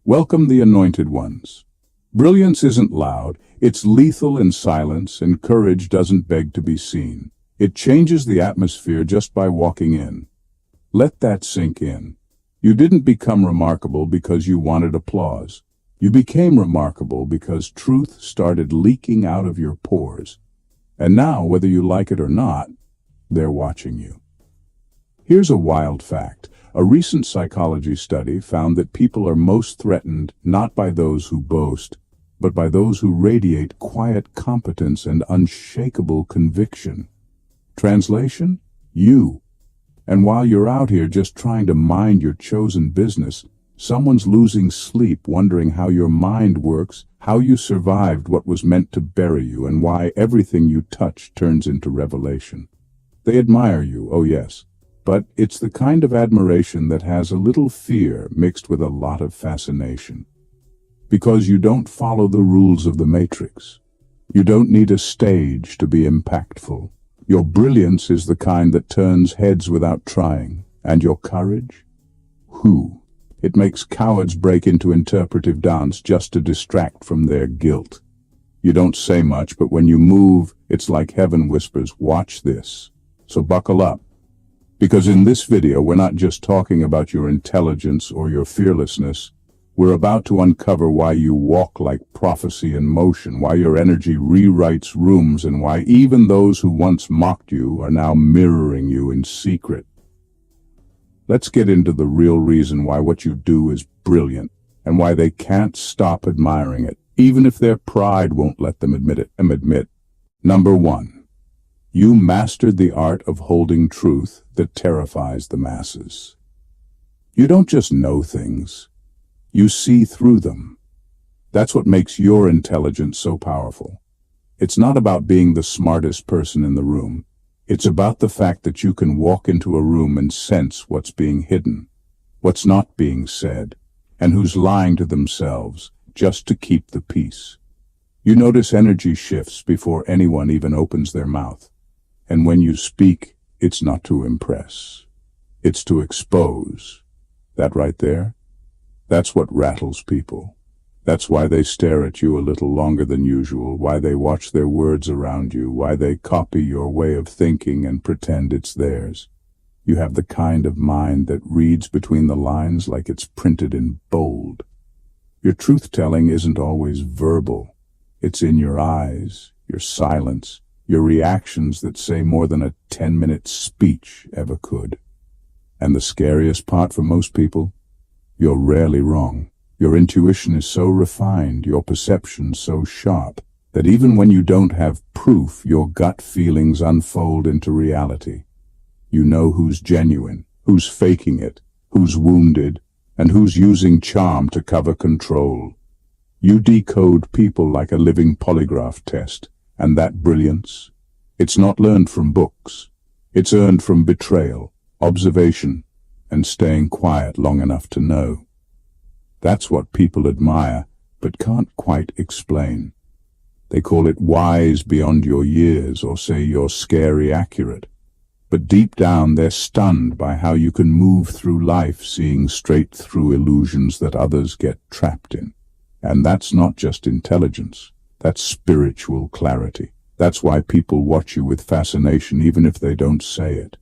Welcome the anointed ones. Brilliance isn't loud, it's lethal in silence, and courage doesn't beg to be seen. It changes the atmosphere just by walking in. Let that sink in. You didn't become remarkable because you wanted applause. You became remarkable because truth started leaking out of your pores. And now, whether you like it or not, they're watching you. Here's a wild fact. A recent psychology study found that people are most threatened not by those who boast, but by those who radiate quiet competence and unshakable conviction. Translation? You. And while you're out here just trying to mind your chosen business, someone's losing sleep wondering how your mind works, how you survived what was meant to bury you, and why everything you touch turns into revelation. They admire you, oh yes, but it's the kind of admiration that has a little fear mixed with a lot of fascination. Because you don't follow the rules of the Matrix. You don't need a stage to be impactful. Your brilliance is the kind that turns heads without trying. And your courage? Who? It makes cowards break into interpretive dance just to distract from their guilt. You don't say much, but when you move, it's like heaven whispers, watch this. So buckle up. Because in this video, we're not just talking about your intelligence or your fearlessness. We're about to uncover why you walk like prophecy in motion, why your energy rewrites rooms, and why even those who once mocked you are now mirroring you in secret. Let's get into the real reason why what you do is brilliant, and why they can't stop admiring it, even if their pride won't let them admit it. Number 1. You mastered the art of holding truth that terrifies the masses. You don't just know things. You see through them. That's what makes your intelligence so powerful. It's not about being the smartest person in the room. It's about the fact that you can walk into a room and sense what's being hidden, what's not being said, and who's lying to themselves just to keep the peace. You notice energy shifts before anyone even opens their mouth. And when you speak, it's not to impress. It's to expose. That right there? That's what rattles people. That's why they stare at you a little longer than usual, why they watch their words around you, why they copy your way of thinking and pretend it's theirs. You have the kind of mind that reads between the lines like it's printed in bold. Your truth-telling isn't always verbal. It's in your eyes, your silence, your reactions that say more than a 10-minute speech ever could. And the scariest part for most people? You're rarely wrong. Your intuition is so refined, your perception so sharp, that even when you don't have proof, your gut feelings unfold into reality. You know who's genuine, who's faking it, who's wounded, and who's using charm to cover control. You decode people like a living polygraph test, and that brilliance, it's not learned from books. It's earned from betrayal, observation, and staying quiet long enough to know. That's what people admire, but can't quite explain. They call it wise beyond your years, or say you're scary accurate. But deep down they're stunned by how you can move through life seeing straight through illusions that others get trapped in. And that's not just intelligence, that's spiritual clarity. That's why people watch you with fascination even if they don't say it.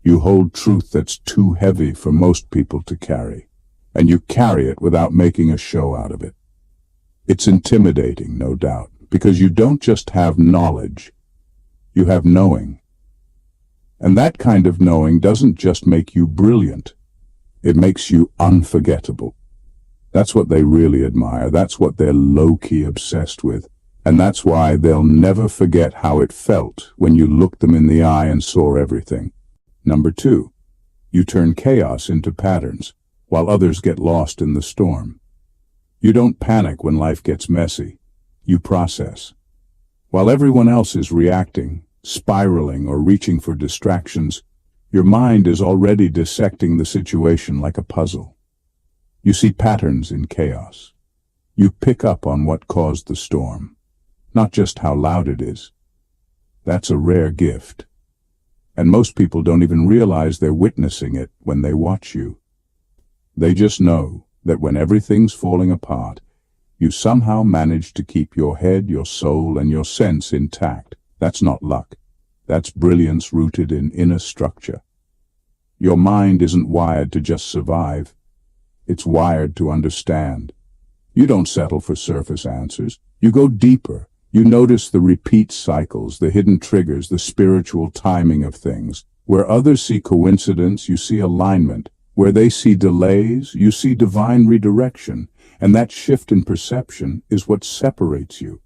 You hold truth that's too heavy for most people to carry, and you carry it without making a show out of it. It's intimidating, no doubt, because you don't just have knowledge, you have knowing. And that kind of knowing doesn't just make you brilliant, it makes you unforgettable. That's what they really admire, that's what they're low-key obsessed with, and that's why they'll never forget how it felt when you looked them in the eye and saw everything. Number 2, you turn chaos into patterns, while others get lost in the storm. You don't panic when life gets messy. You process. While everyone else is reacting, spiraling, or reaching for distractions, your mind is already dissecting the situation like a puzzle. You see patterns in chaos. You pick up on what caused the storm, not just how loud it is. That's a rare gift. And most people don't even realize they're witnessing it when they watch you. They just know that when everything's falling apart, you somehow manage to keep your head, your soul, and your sense intact. That's not luck. That's brilliance rooted in inner structure. Your mind isn't wired to just survive. It's wired to understand. You don't settle for surface answers. You go deeper. You notice the repeat cycles, the hidden triggers, the spiritual timing of things. Where others see coincidence, you see alignment. Where they see delays, you see divine redirection. And that shift in perception is what separates you.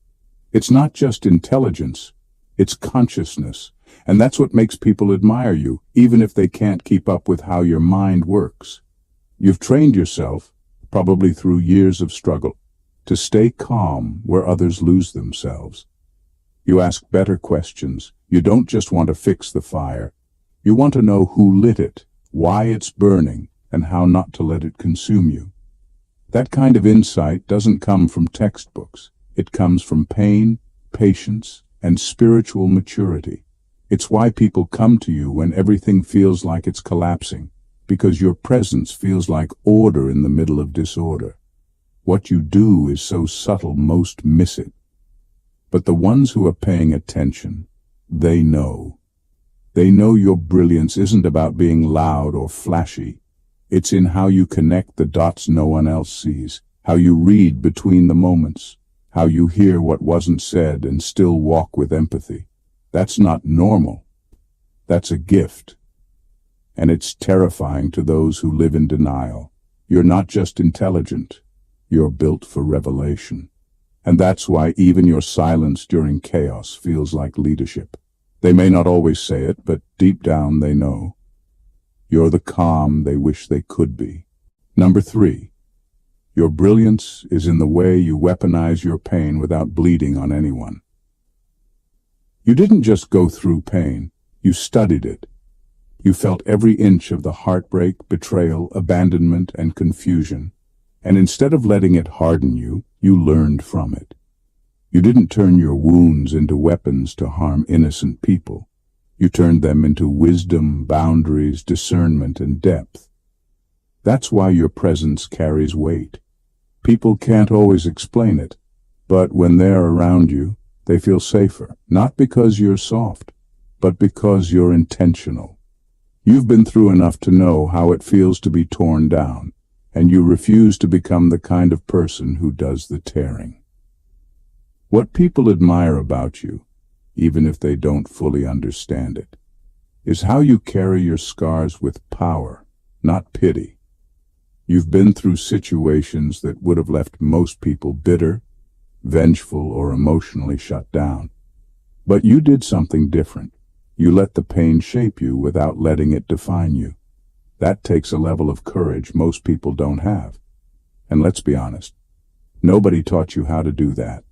It's not just intelligence, it's consciousness. And that's what makes people admire you, even if they can't keep up with how your mind works. You've trained yourself, probably through years of struggle, to stay calm where others lose themselves. You ask better questions. You don't just want to fix the fire. You want to know who lit it, why it's burning, and how not to let it consume you. That kind of insight doesn't come from textbooks. It comes from pain, patience, and spiritual maturity. It's why people come to you when everything feels like it's collapsing, because your presence feels like order in the middle of disorder. What you do is so subtle most miss it. But the ones who are paying attention, they know. They know your brilliance isn't about being loud or flashy. It's in how you connect the dots no one else sees, how you read between the moments, how you hear what wasn't said and still walk with empathy. That's not normal. That's a gift. And it's terrifying to those who live in denial. You're not just intelligent. You're built for revelation. And that's why even your silence during chaos feels like leadership. They may not always say it, but deep down they know. You're the calm they wish they could be. Number 3. Your brilliance is in the way you weaponize your pain without bleeding on anyone. You didn't just go through pain, you studied it. You felt every inch of the heartbreak, betrayal, abandonment, and confusion. And instead of letting it harden you, you learned from it. You didn't turn your wounds into weapons to harm innocent people. You turned them into wisdom, boundaries, discernment, and depth. That's why your presence carries weight. People can't always explain it, but when they're around you, they feel safer, not because you're soft, but because you're intentional. You've been through enough to know how it feels to be torn down, and you refuse to become the kind of person who does the tearing. What people admire about you, even if they don't fully understand it, is how you carry your scars with power, not pity. You've been through situations that would have left most people bitter, vengeful, or emotionally shut down. But you did something different. You let the pain shape you without letting it define you. That takes a level of courage most people don't have. And let's be honest, nobody taught you how to do that.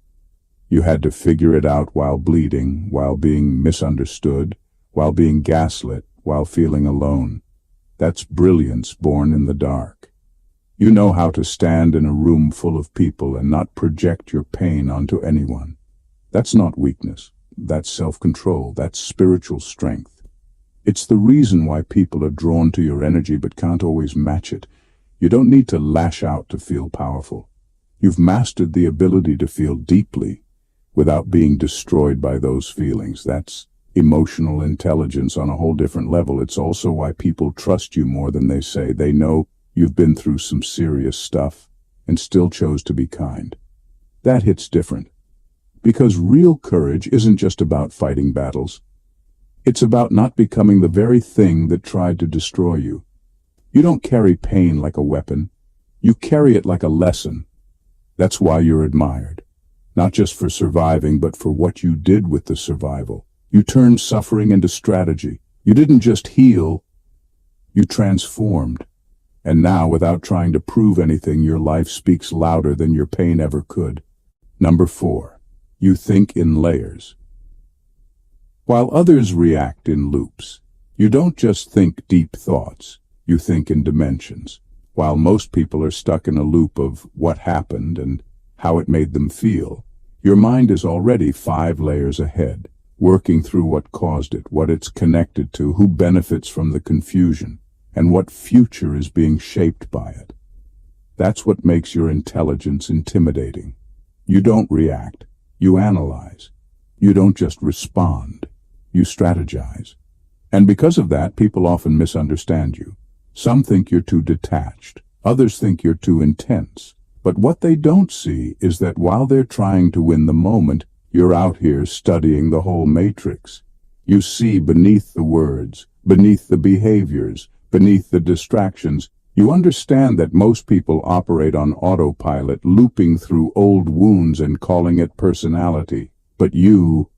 You had to figure it out while bleeding, while being misunderstood, while being gaslit, while feeling alone. That's brilliance born in the dark. You know how to stand in a room full of people and not project your pain onto anyone. That's not weakness. That's self-control. That's spiritual strength. It's the reason why people are drawn to your energy but can't always match it. You don't need to lash out to feel powerful. You've mastered the ability to feel deeply without being destroyed by those feelings. That's emotional intelligence on a whole different level. It's also why people trust you more than they say. They know you've been through some serious stuff and still chose to be kind. That hits different. Because real courage isn't just about fighting battles. It's about not becoming the very thing that tried to destroy you. You don't carry pain like a weapon. You carry it like a lesson. That's why you're admired. Not just for surviving, but for what you did with the survival. You turned suffering into strategy. You didn't just heal, you transformed. And now, without trying to prove anything, your life speaks louder than your pain ever could. Number 4. You think in layers. While others react in loops, you don't just think deep thoughts, you think in dimensions. While most people are stuck in a loop of what happened and how it made them feel, your mind is already 5 layers ahead, working through what caused it, what it's connected to, who benefits from the confusion, and what future is being shaped by it. That's what makes your intelligence intimidating. You don't react. You analyze. You don't just respond. You strategize. And because of that, people often misunderstand you. Some think you're too detached. Others think you're too intense. But what they don't see is that while they're trying to win the moment, you're out here studying the whole matrix. You see beneath the words, beneath the behaviors, beneath the distractions. You understand that most people operate on autopilot, looping through old wounds and calling it personality. But you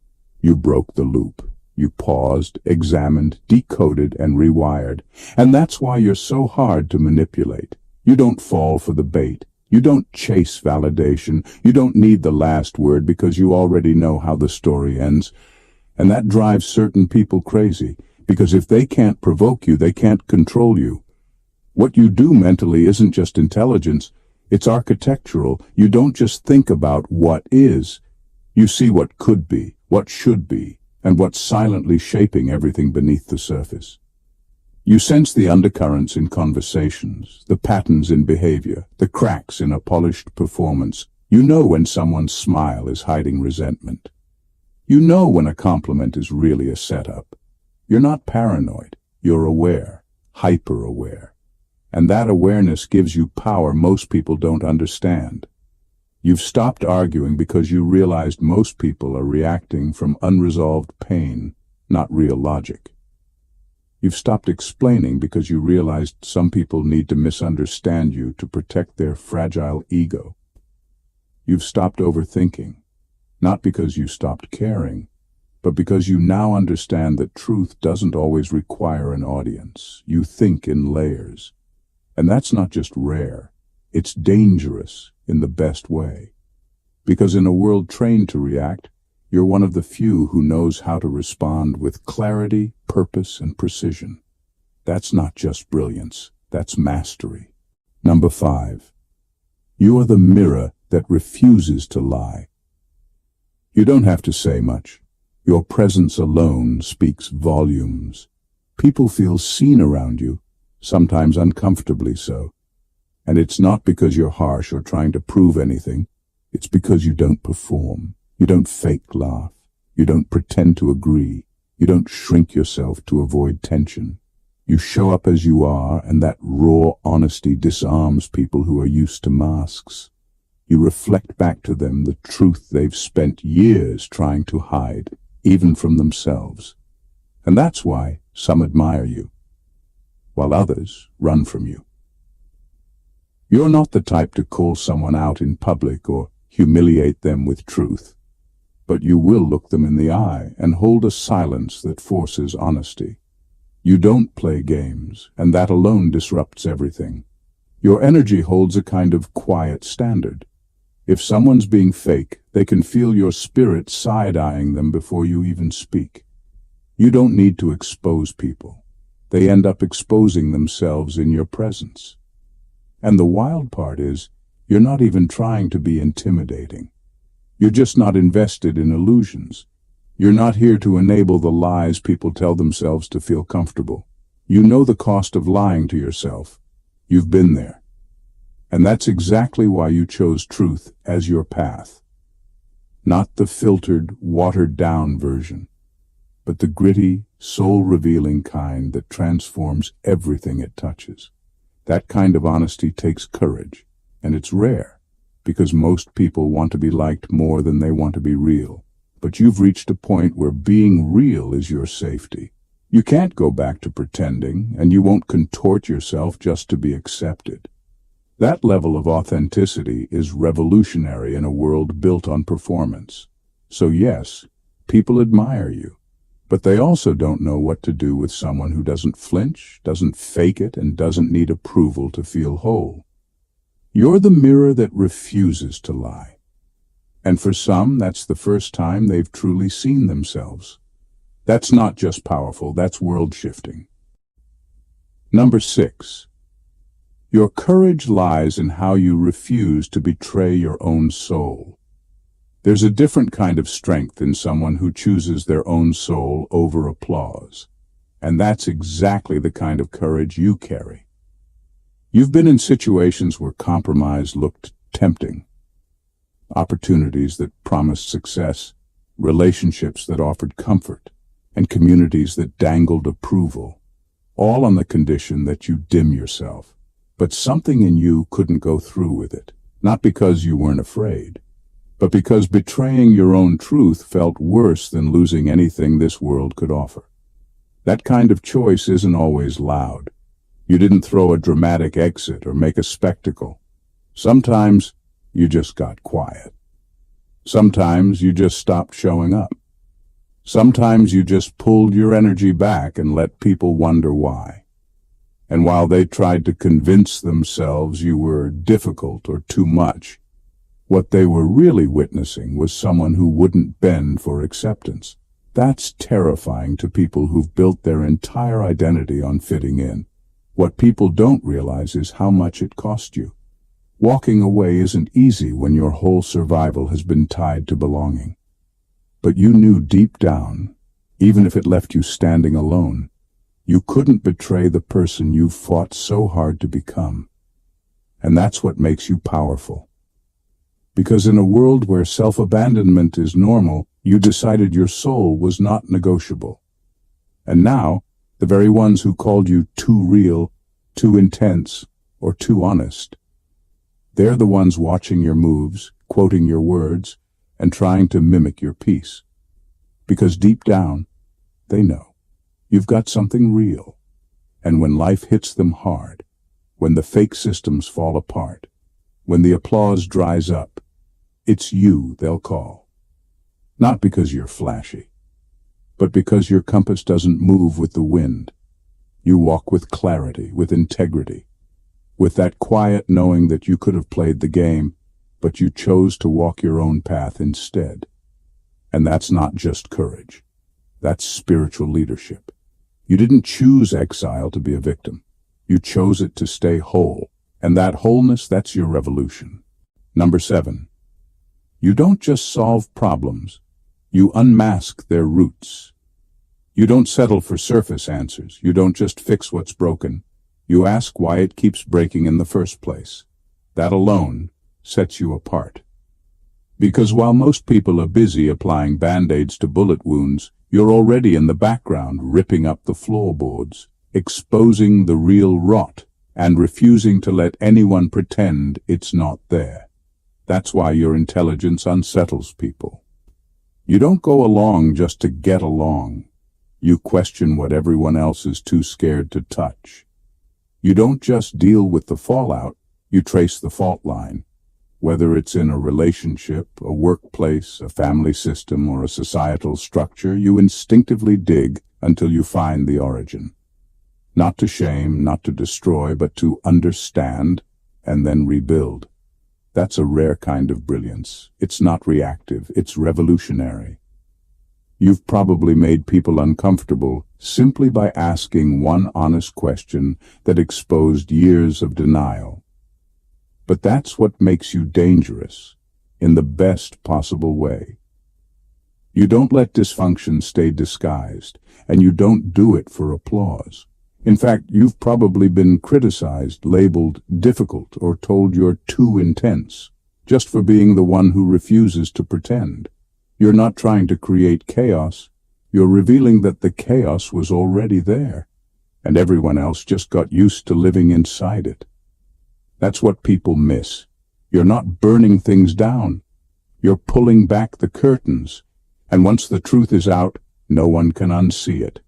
broke the loop. You paused, examined, decoded, and rewired. And that's why you're so hard to manipulate. You don't fall for the bait. You don't chase validation. You don't need the last word because you already know how the story ends. And that drives certain people crazy, because if they can't provoke you, they can't control you. What you do mentally isn't just intelligence, it's architectural. You don't just think about what is. You see what could be, what should be, and what's silently shaping everything beneath the surface. You sense the undercurrents in conversations, the patterns in behavior, the cracks in a polished performance. You know when someone's smile is hiding resentment. You know when a compliment is really a setup. You're not paranoid. You're aware, hyper-aware. And that awareness gives you power most people don't understand. You've stopped arguing because you realized most people are reacting from unresolved pain, not real logic. You've stopped explaining because you realized some people need to misunderstand you to protect their fragile ego. You've stopped overthinking, not because you stopped caring, but because you now understand that truth doesn't always require an audience. You think in layers. And that's not just rare, it's dangerous in the best way. Because in a world trained to react, you're one of the few who knows how to respond with clarity, purpose, and precision. That's not just brilliance, that's mastery. Number 5. You are the mirror that refuses to lie. You don't have to say much. Your presence alone speaks volumes. People feel seen around you, sometimes uncomfortably so. And it's not because you're harsh or trying to prove anything. It's because you don't perform. You don't fake laugh. You don't pretend to agree. You don't shrink yourself to avoid tension. You show up as you are, and that raw honesty disarms people who are used to masks. You reflect back to them the truth they've spent years trying to hide, even from themselves. And that's why some admire you, while others run from you. You're not the type to call someone out in public or humiliate them with truth. But you will look them in the eye and hold a silence that forces honesty. You don't play games, and that alone disrupts everything. Your energy holds a kind of quiet standard. If someone's being fake, they can feel your spirit side-eyeing them before you even speak. You don't need to expose people. They end up exposing themselves in your presence. And the wild part is, you're not even trying to be intimidating. You're just not invested in illusions. You're not here to enable the lies people tell themselves to feel comfortable. You know the cost of lying to yourself. You've been there. And that's exactly why you chose truth as your path. Not the filtered, watered-down version, but the gritty, soul-revealing kind that transforms everything it touches. That kind of honesty takes courage, and it's rare. Because most people want to be liked more than they want to be real. But you've reached a point where being real is your safety. You can't go back to pretending, and you won't contort yourself just to be accepted. That level of authenticity is revolutionary in a world built on performance. So yes, people admire you, but they also don't know what to do with someone who doesn't flinch, doesn't fake it, and doesn't need approval to feel whole. You're the mirror that refuses to lie. And for some, that's the first time they've truly seen themselves. That's not just powerful, that's world-shifting. Number 6. Your courage lies in how you refuse to betray your own soul. There's a different kind of strength in someone who chooses their own soul over applause. And that's exactly the kind of courage you carry. You've been in situations where compromise looked tempting, opportunities that promised success, relationships that offered comfort, and communities that dangled approval, all on the condition that you dim yourself. But something in you couldn't go through with it, not because you weren't afraid, but because betraying your own truth felt worse than losing anything this world could offer. That kind of choice isn't always loud. You didn't throw a dramatic exit or make a spectacle. Sometimes you just got quiet. Sometimes you just stopped showing up. Sometimes you just pulled your energy back and let people wonder why. And while they tried to convince themselves you were difficult or too much, what they were really witnessing was someone who wouldn't bend for acceptance. That's terrifying to people who've built their entire identity on fitting in. What people don't realize is how much it cost you. Walking away isn't easy when your whole survival has been tied to belonging. But you knew deep down, even if it left you standing alone, you couldn't betray the person you fought so hard to become. And that's what makes you powerful. Because in a world where self-abandonment is normal, you decided your soul was not negotiable. And now, the very ones who called you too real, too intense, or too honest, they're the ones watching your moves, quoting your words, and trying to mimic your peace. Because deep down, they know you've got something real. And when life hits them hard, when the fake systems fall apart, when the applause dries up, it's you they'll call. Not because you're flashy, but because your compass doesn't move with the wind. You walk with clarity, with integrity, with that quiet knowing that you could have played the game, but you chose to walk your own path instead. And that's not just courage. That's spiritual leadership. You didn't choose exile to be a victim. You chose it to stay whole. And that wholeness, that's your revolution. Number 7. You don't just solve problems. You unmask their roots. You don't settle for surface answers. You don't just fix what's broken. You ask why it keeps breaking in the first place. That alone sets you apart. Because while most people are busy applying band-aids to bullet wounds, you're already in the background ripping up the floorboards, exposing the real rot, and refusing to let anyone pretend it's not there. That's why your intelligence unsettles people. You don't go along just to get along. You question what everyone else is too scared to touch. You don't just deal with the fallout, you trace the fault line. Whether it's in a relationship, a workplace, a family system, or a societal structure, you instinctively dig until you find the origin. Not to shame, not to destroy, but to understand and then rebuild. That's a rare kind of brilliance. It's not reactive, it's revolutionary. You've probably made people uncomfortable simply by asking one honest question that exposed years of denial. But that's what makes you dangerous, in the best possible way. You don't let dysfunction stay disguised, and you don't do it for applause. In fact, you've probably been criticized, labeled difficult, or told you're too intense, just for being the one who refuses to pretend. You're not trying to create chaos. You're revealing that the chaos was already there, and everyone else just got used to living inside it. That's what people miss. You're not burning things down. You're pulling back the curtains, and once the truth is out, no one can unsee it.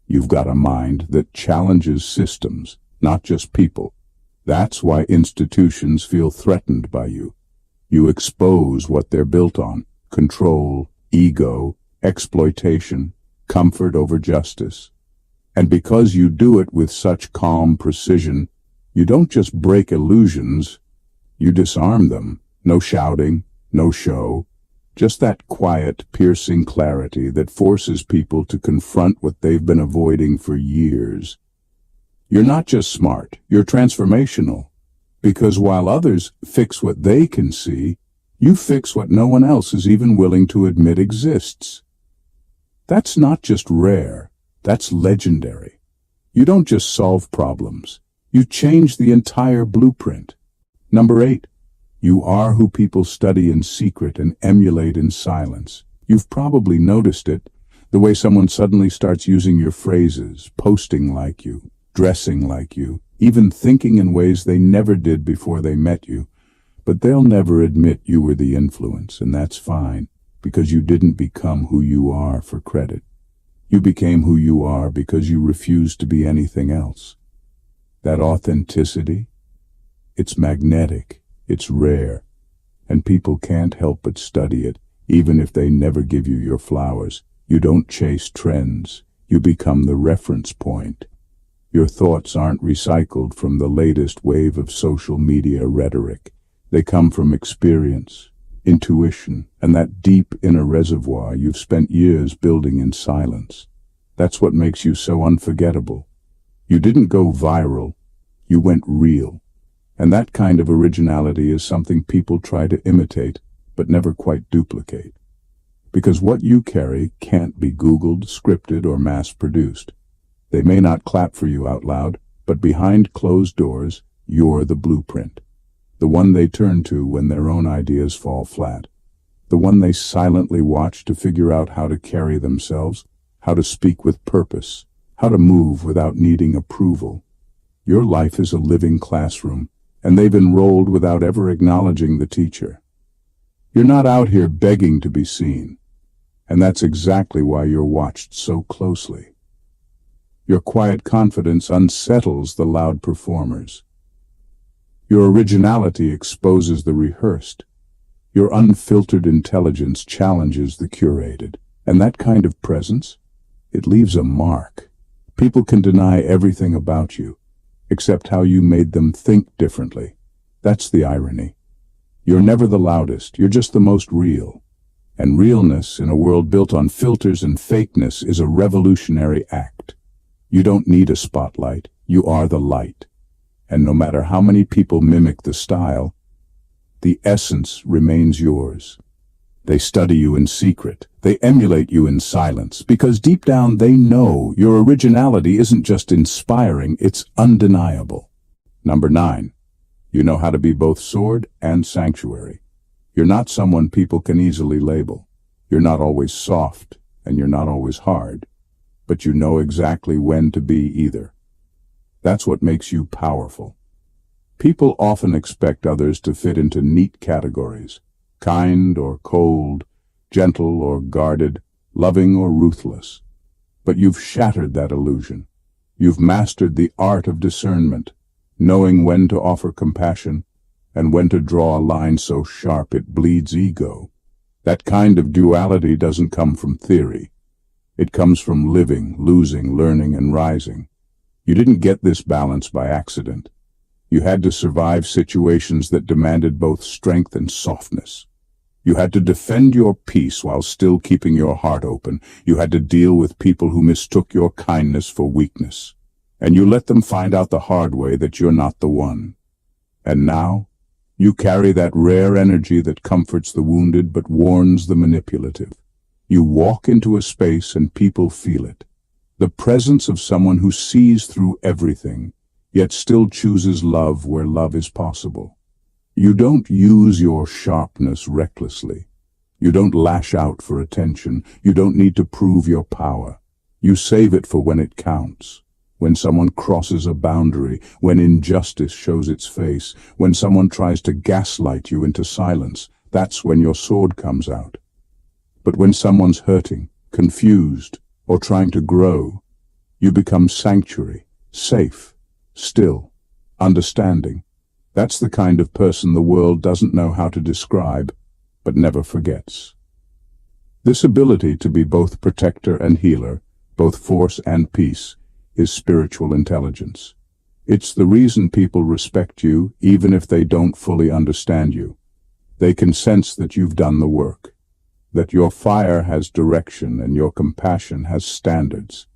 You've got a mind that challenges systems, not just people. That's why institutions feel threatened by you. You expose what they're built on: control, ego, exploitation, comfort over justice. And because you do it with such calm precision, you don't just break illusions, you disarm them. No shouting, no show, just that quiet, piercing clarity that forces people to confront what they've been avoiding for years. You're not just smart, you're transformational. Because while others fix what they can see, you fix what no one else is even willing to admit exists. That's not just rare, that's legendary. You don't just solve problems, You change the entire blueprint. Number 8. You are who people study in secret and emulate in silence. You've probably noticed it, the way someone suddenly starts using your phrases, posting like you, dressing like you, even thinking in ways they never did before they met you. But they'll never admit you were the influence, and that's fine, because you didn't become who you are for credit. You became who you are because you refused to be anything else. That authenticity, it's magnetic, it's rare, and people can't help but study it, even if they never give you your flowers. You don't chase trends, you become the reference point. Your thoughts aren't recycled from the latest wave of social media rhetoric. They come from experience, intuition, and that deep inner reservoir you've spent years building in silence. That's what makes you so unforgettable. You didn't go viral, you went real. And that kind of originality is something people try to imitate, but never quite duplicate. Because what you carry can't be Googled, scripted, or mass-produced. They may not clap for you out loud, but behind closed doors, you're the blueprint. The one they turn to when their own ideas fall flat. The one they silently watch to figure out how to carry themselves, how to speak with purpose, how to move without needing approval. Your life is a living classroom, and they've enrolled without ever acknowledging the teacher. You're not out here begging to be seen, and that's exactly why you're watched so closely. Your quiet confidence unsettles the loud performers. Your originality exposes the rehearsed. Your unfiltered intelligence challenges the curated. And that kind of presence, it leaves a mark. People can deny everything about you, except how you made them think differently. That's the irony. You're never the loudest, you're just the most real. And realness in a world built on filters and fakeness is a revolutionary act. You don't need a spotlight, you are the light. And no matter how many people mimic the style, the essence remains yours. They study you in secret, they emulate you in silence, because deep down they know your originality isn't just inspiring, it's undeniable. Number 9. You know how to be both sword and sanctuary. You're not someone people can easily label. You're not always soft, and you're not always hard. But you know exactly when to be either. That's what makes you powerful. People often expect others to fit into neat categories. Kind or cold, gentle or guarded, loving or ruthless. But you've shattered that illusion. You've mastered the art of discernment, knowing when to offer compassion and when to draw a line so sharp it bleeds ego. That kind of duality doesn't come from theory. It comes from living, losing, learning, and rising. You didn't get this balance by accident. You had to survive situations that demanded both strength and softness. You had to defend your peace while still keeping your heart open. You had to deal with people who mistook your kindness for weakness. And you let them find out the hard way that you're not the one. And now, you carry that rare energy that comforts the wounded but warns the manipulative. You walk into a space and people feel it. The presence of someone who sees through everything, yet still chooses love where love is possible. You don't use your sharpness recklessly. You don't lash out for attention. You don't need to prove your power. You save it for when it counts. When someone crosses a boundary, when injustice shows its face, when someone tries to gaslight you into silence, that's when your sword comes out. But when someone's hurting, confused, or trying to grow, you become sanctuary, safe, still, understanding. That's the kind of person the world doesn't know how to describe, but never forgets. This ability to be both protector and healer, both force and peace, is spiritual intelligence. It's the reason people respect you, even if they don't fully understand you. They can sense that you've done the work, that your fire has direction and your compassion has standards.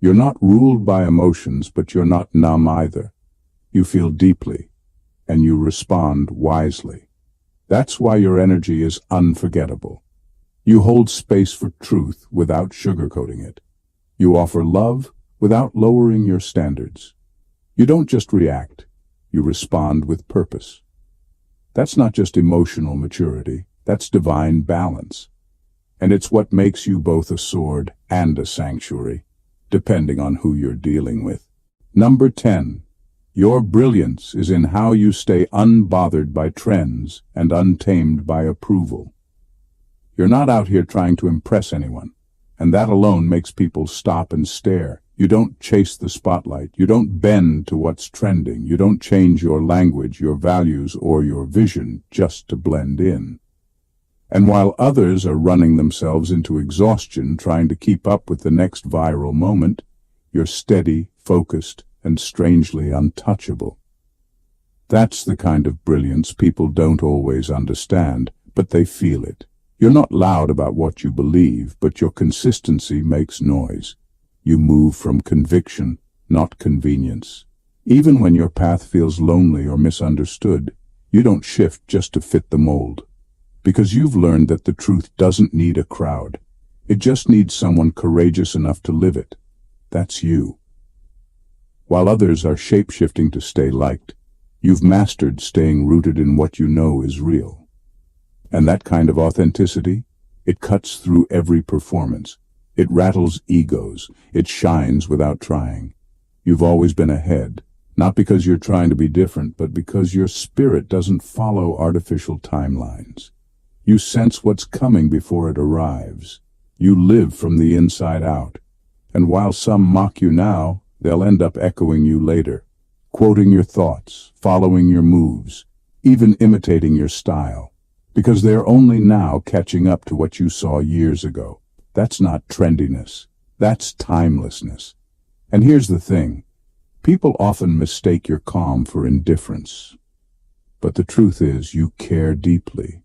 You're not ruled by emotions, but you're not numb either. You feel deeply, and you respond wisely. That's why your energy is unforgettable. You hold space for truth without sugarcoating it. You offer love without lowering your standards. You don't just react, you respond with purpose. That's not just emotional maturity, that's divine balance. And it's what makes you both a sword and a sanctuary, depending on who you're dealing with. Number 10. Your brilliance is in how you stay unbothered by trends and untamed by approval. You're not out here trying to impress anyone, and that alone makes people stop and stare. You don't chase the spotlight. You don't bend to what's trending. You don't change your language, your values, or your vision just to blend in. And while others are running themselves into exhaustion trying to keep up with the next viral moment, you're steady, focused, and strangely untouchable. That's the kind of brilliance people don't always understand, but they feel it. You're not loud about what you believe, but your consistency makes noise. You move from conviction, not convenience. Even when your path feels lonely or misunderstood, you don't shift just to fit the mold. Because you've learned that the truth doesn't need a crowd. It just needs someone courageous enough to live it. That's you. While others are shape-shifting to stay liked, you've mastered staying rooted in what you know is real. And that kind of authenticity, it cuts through every performance. It rattles egos. It shines without trying. You've always been ahead, not because you're trying to be different, but because your spirit doesn't follow artificial timelines. You sense what's coming before it arrives. You live from the inside out. And while some mock you now, they'll end up echoing you later, quoting your thoughts, following your moves, even imitating your style, because they're only now catching up to what you saw years ago. That's not trendiness. That's timelessness. And here's the thing. People often mistake your calm for indifference. But the truth is, you care deeply.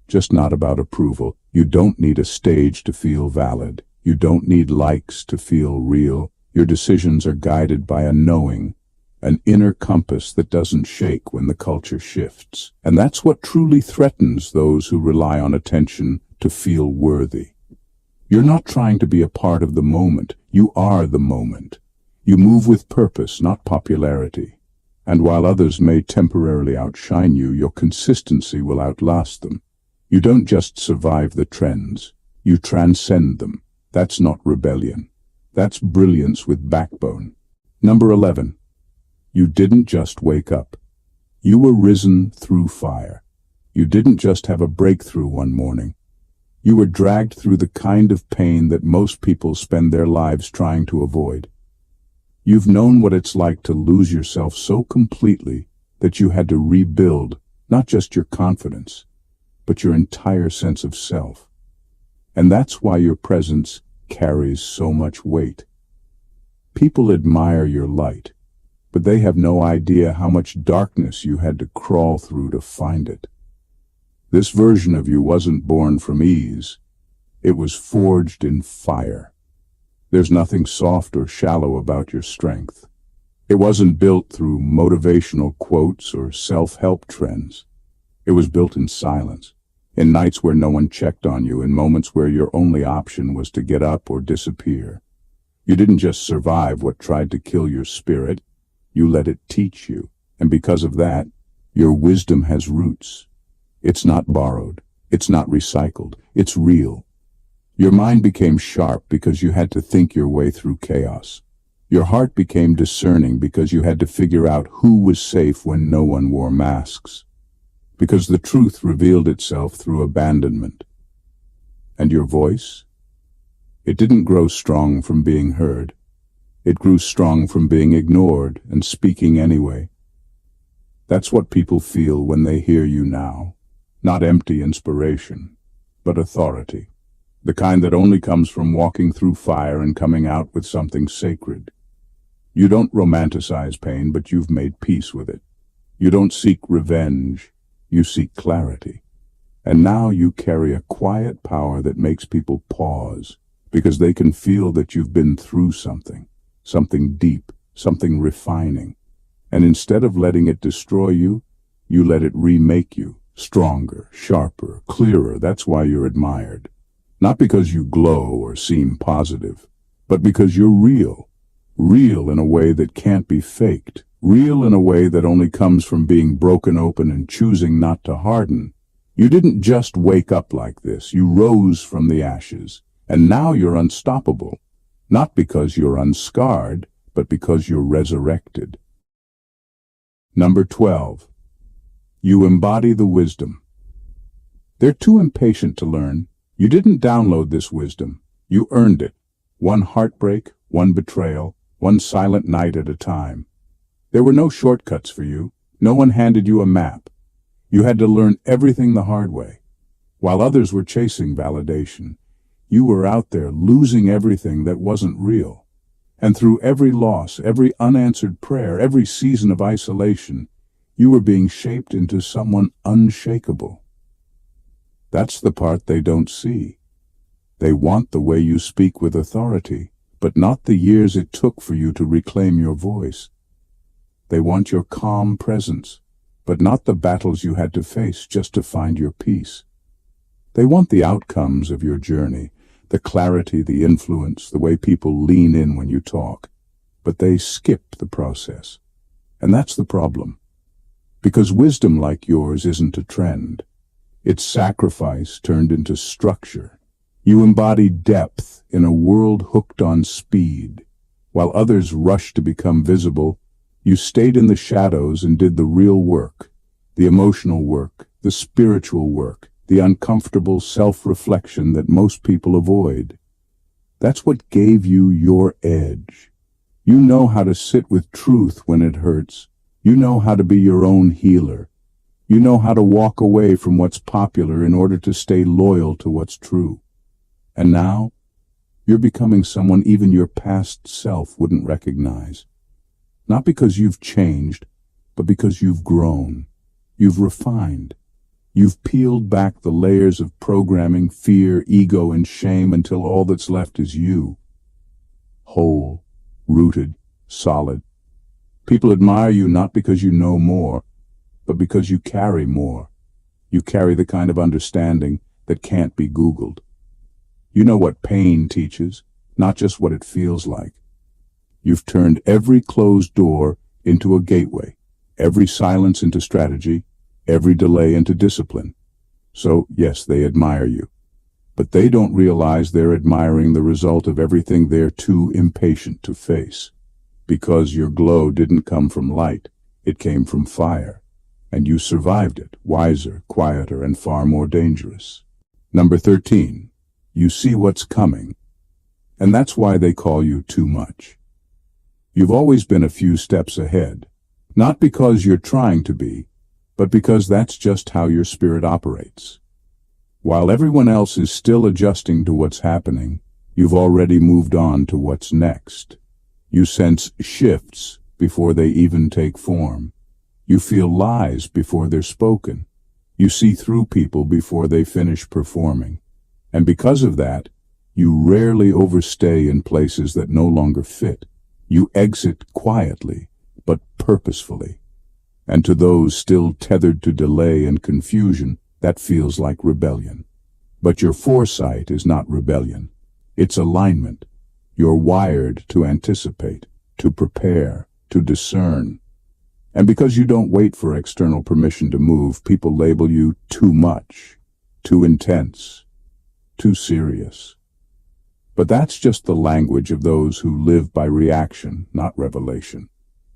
Just not about approval. You don't need a stage to feel valid. You don't need likes to feel real. Your decisions are guided by a knowing, an inner compass that doesn't shake when the culture shifts. And that's what truly threatens those who rely on attention to feel worthy. You're not trying to be a part of the moment. You are the moment. You move with purpose, not popularity. And while others may temporarily outshine you, your consistency will outlast them. You don't just survive the trends. You transcend them. That's not rebellion. That's brilliance with backbone. Number 11. You didn't just wake up. You were risen through fire. You didn't just have a breakthrough one morning. You were dragged through the kind of pain that most people spend their lives trying to avoid. You've known what it's like to lose yourself so completely that you had to rebuild not just your confidence, but your entire sense of self. And that's why your presence carries so much weight. People admire your light, but they have no idea how much darkness you had to crawl through to find it. This version of you wasn't born from ease. It was forged in fire. There's nothing soft or shallow about your strength. It wasn't built through motivational quotes or self-help trends. It was built in silence, in nights where no one checked on you, in moments where your only option was to get up or disappear. You didn't just survive what tried to kill your spirit, you let it teach you. And because of that, your wisdom has roots. It's not borrowed. It's not recycled. It's real. Your mind became sharp because you had to think your way through chaos. Your heart became discerning because you had to figure out who was safe when no one wore masks. Because the truth revealed itself through abandonment. And your voice? It didn't grow strong from being heard. It grew strong from being ignored and speaking anyway. That's what people feel when they hear you now. Not empty inspiration, but authority. The kind that only comes from walking through fire and coming out with something sacred. You don't romanticize pain, but you've made peace with it. You don't seek revenge, you seek clarity. And now you carry a quiet power that makes people pause, because they can feel that you've been through something deep, something refining. And instead of letting it destroy you, you let it remake you. Stronger, sharper, clearer. That's why you're admired. Not because you glow or seem positive, but because you're real. Real in a way that can't be faked. real in a way that only comes from being broken open and choosing not to harden. You didn't just wake up like this, you rose from the ashes, and now you're unstoppable, not because you're unscarred, but because you're resurrected. Number 12. You embody the wisdom. They're too impatient to learn. You didn't download this wisdom. You earned it. One heartbreak, one betrayal, one silent night at a time. There were no shortcuts for you. No one handed you a map. You had to learn everything the hard way. While others were chasing validation, you were out there losing everything that wasn't real. And through every loss, every unanswered prayer, every season of isolation, you were being shaped into someone unshakable. That's the part they don't see. They want the way you speak with authority, but not the years it took for you to reclaim your voice. They want your calm presence, but not the battles you had to face just to find your peace. They want the outcomes of your journey, the clarity, the influence, the way people lean in when you talk, but they skip the process. And that's the problem. Because wisdom like yours isn't a trend. It's sacrifice turned into structure. You embody depth in a world hooked on speed. While others rushed to become visible, you stayed in the shadows and did the real work, the emotional work, the spiritual work, the uncomfortable self-reflection that most people avoid. That's what gave you your edge. You know how to sit with truth when it hurts. You know how to be your own healer. You know how to walk away from what's popular in order to stay loyal to what's true. And now, you're becoming someone even your past self wouldn't recognize. Not because you've changed, but because you've grown. You've refined. You've peeled back the layers of programming, fear, ego, and shame until all that's left is you. Whole, rooted, solid. People admire you not because you know more, but because you carry more. You carry the kind of understanding that can't be Googled. You know what pain teaches, not just what it feels like. You've turned every closed door into a gateway, every silence into strategy, every delay into discipline. So, yes, they admire you, but they don't realize they're admiring the result of everything they're too impatient to face. Because your glow didn't come from light, it came from fire, and you survived it, wiser, quieter, and far more dangerous. Number 13, you see what's coming, and that's why they call you too much. You've always been a few steps ahead, not because you're trying to be, but because that's just how your spirit operates. While everyone else is still adjusting to what's happening, you've already moved on to what's next. You sense shifts before they even take form. You feel lies before they're spoken. You see through people before they finish performing. And because of that, you rarely overstay in places that no longer fit. You exit quietly, but purposefully. And to those still tethered to delay and confusion, that feels like rebellion. But your foresight is not rebellion. It's alignment. You're wired to anticipate, to prepare, to discern. And because you don't wait for external permission to move, people label you too much, too intense, too serious. But that's just the language of those who live by reaction, not revelation.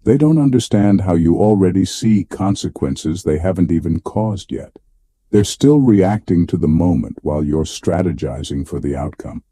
They don't understand how you already see consequences they haven't even caused yet. They're still reacting to the moment while you're strategizing for the outcome.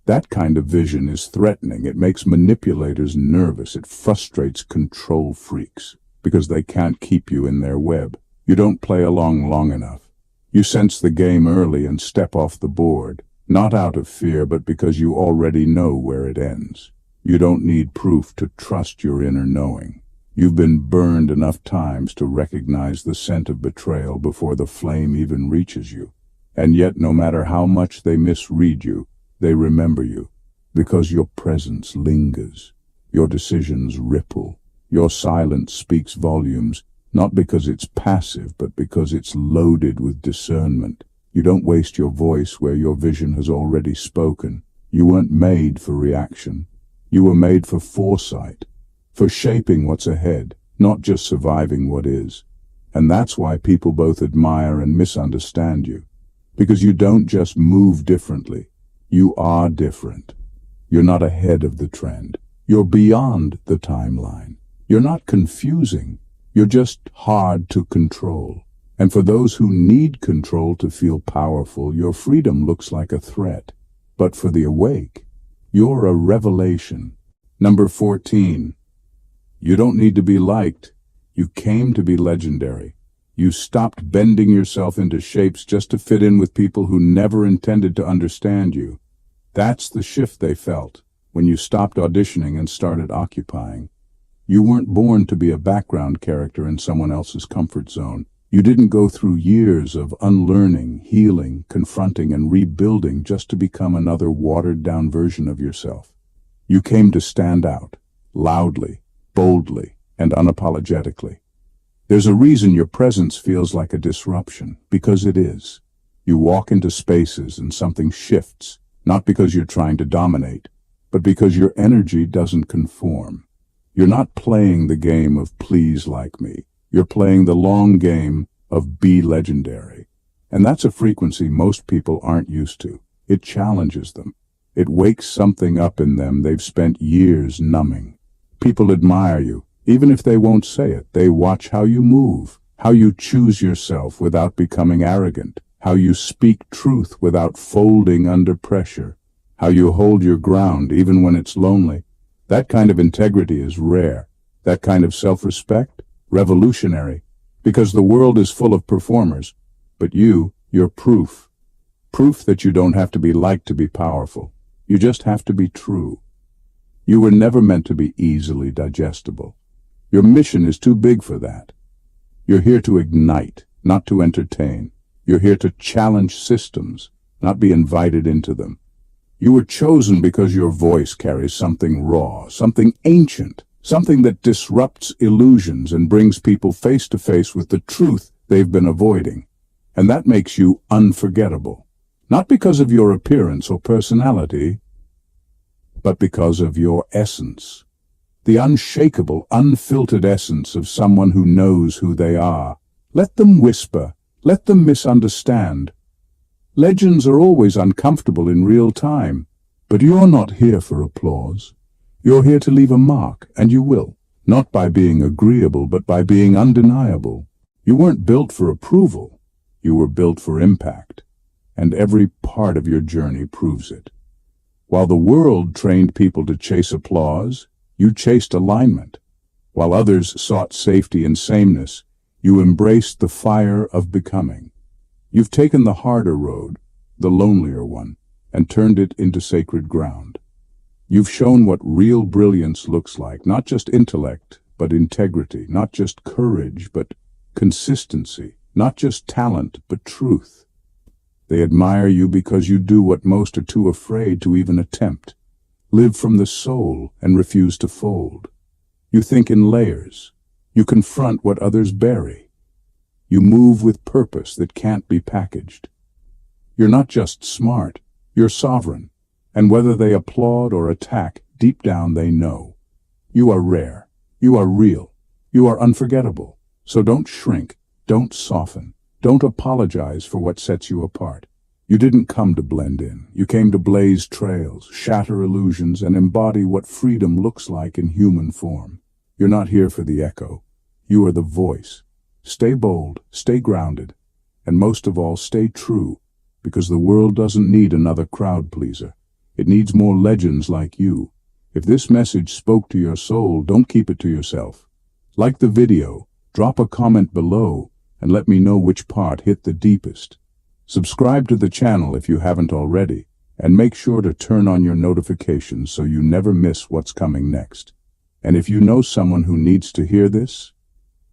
That kind of vision is threatening. It makes manipulators nervous. It frustrates control freaks because they can't keep you in their web. You don't play along long enough. You sense the game early and step off the board, not out of fear, but because you already know where it ends. You don't need proof to trust your inner knowing. You've been burned enough times to recognize the scent of betrayal before the flame even reaches you. And yet, no matter how much they misread you, they remember you, because your presence lingers. Your decisions ripple. Your silence speaks volumes, not because it's passive, but because it's loaded with discernment. You don't waste your voice where your vision has already spoken. You weren't made for reaction. You were made for foresight, for shaping what's ahead. not just surviving what is. And that's why people both admire and misunderstand you. Because you don't just move differently. You are different. You're not ahead of the trend. You're beyond the timeline. You're not confusing. You're just hard to control. And for those who need control to feel powerful, your freedom looks like a threat. But for the awake, you're a revelation. Number 14. You don't need to be liked. You came to be legendary. You stopped bending yourself into shapes just to fit in with people who never intended to understand you. That's the shift they felt when you stopped auditioning and started occupying. You weren't born to be a background character in someone else's comfort zone. You didn't go through years of unlearning, healing, confronting, and rebuilding just to become another watered-down version of yourself. You came to stand out, loudly, boldly, and unapologetically. There's a reason your presence feels like a disruption, because it is. You walk into spaces and something shifts, not because you're trying to dominate, but because your energy doesn't conform. You're not playing the game of please like me. You're playing the long game of be legendary. And that's a frequency most people aren't used to. It challenges them. It wakes something up in them they've spent years numbing. People admire you. Even if they won't say it, they watch how you move, how you choose yourself without becoming arrogant, how you speak truth without folding under pressure, how you hold your ground even when it's lonely. That kind of integrity is rare. That kind of self-respect, revolutionary, because the world is full of performers. But you're proof. Proof that you don't have to be liked to be powerful. You just have to be true. You were never meant to be easily digestible. Your mission is too big for that. You're here to ignite, not to entertain. You're here to challenge systems, not be invited into them. You were chosen because your voice carries something raw, something ancient, something that disrupts illusions and brings people face to face with the truth they've been avoiding. And that makes you unforgettable, not because of your appearance or personality, but because of your essence. The unshakable, unfiltered essence of someone who knows who they are. Let them whisper. Let them misunderstand. Legends are always uncomfortable in real time, but you're not here for applause. You're here to leave a mark, and you will. Not by being agreeable, but by being undeniable. You weren't built for approval. You were built for impact. And every part of your journey proves it. While the world trained people to chase applause, you chased alignment. While others sought safety and sameness, you embraced the fire of becoming. You've taken the harder road, the lonelier one, and turned it into sacred ground. You've shown what real brilliance looks like, not just intellect, but integrity, not just courage, but consistency, not just talent, but truth. They admire you because you do what most are too afraid to even attempt. Live from the soul and refuse to fold. You think in layers. You confront what others bury. You move with purpose that can't be packaged. You're not just smart, you're sovereign. And whether they applaud or attack, deep down they know. You are rare. You are real. You are unforgettable. So don't shrink. Don't soften. Don't apologize for what sets you apart. You didn't come to blend in. You came to blaze trails, shatter illusions, and embody what freedom looks like in human form. You're not here for the echo. You are the voice. Stay bold, stay grounded, and most of all, stay true, because the world doesn't need another crowd pleaser. It needs more legends like you. If this message spoke to your soul, don't keep it to yourself. Like the video, drop a comment below, and let me know which part hit the deepest. Subscribe to the channel if you haven't already, and make sure to turn on your notifications so you never miss what's coming next. And if you know someone who needs to hear this,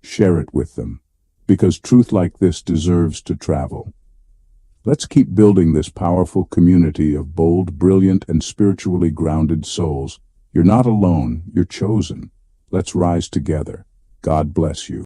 share it with them, because truth like this deserves to travel. Let's keep building this powerful community of bold, brilliant, and spiritually grounded souls. You're not alone, you're chosen. Let's rise together. God bless you.